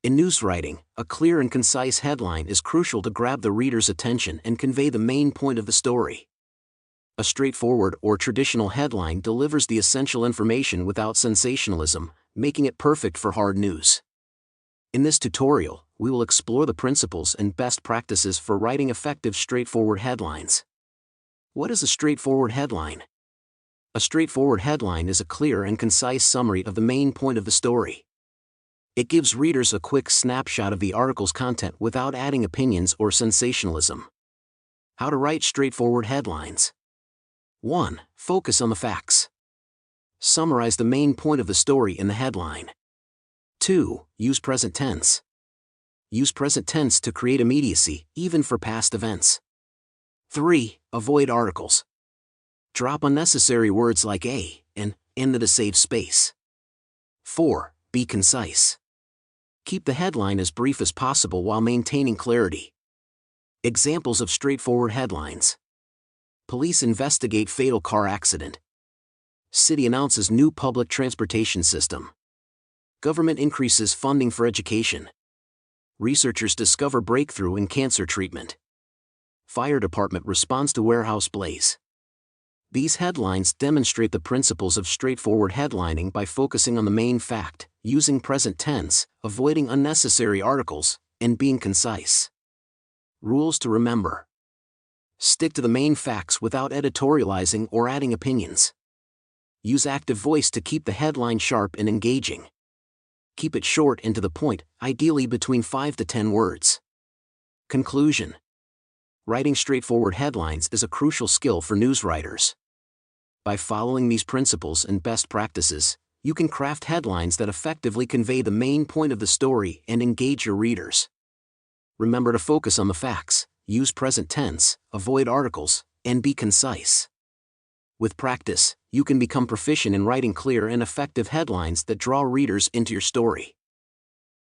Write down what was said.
In news writing, a clear and concise headline is crucial to grab the reader's attention and convey the main point of the story. A straightforward or traditional headline delivers the essential information without sensationalism, making it perfect for hard news. In this tutorial, we will explore the principles and best practices for writing effective straightforward headlines. What is a straightforward headline? A straightforward headline is a clear and concise summary of the main point of the story. It gives readers a quick snapshot of the article's content without adding opinions or sensationalism. How to write straightforward headlines. 1. Focus on the facts. Summarize the main point of the story in the headline. 2. Use present tense. Use present tense to create immediacy, even for past events. 3. Avoid articles. Drop unnecessary words like a and in to save space. 4. Be concise. Keep the headline as brief as possible while maintaining clarity. Examples of straightforward headlines. Police investigate fatal car accident. City announces new public transportation system. Government increases funding for education. Researchers discover breakthrough in cancer treatment. Fire department responds to warehouse blaze. These headlines demonstrate the principles of straightforward headlining by focusing on the main fact, using present tense, avoiding unnecessary articles, and being concise. Rules to remember. Stick to the main facts without editorializing or adding opinions. Use active voice to keep the headline sharp and engaging. Keep it short and to the point, ideally between 5 to 10 words. Conclusion. Writing straightforward headlines is a crucial skill for news writers. By following these principles and best practices, you can craft headlines that effectively convey the main point of the story and engage your readers. Remember to focus on the facts, use present tense, avoid articles, and be concise. With practice, you can become proficient in writing clear and effective headlines that draw readers into your story.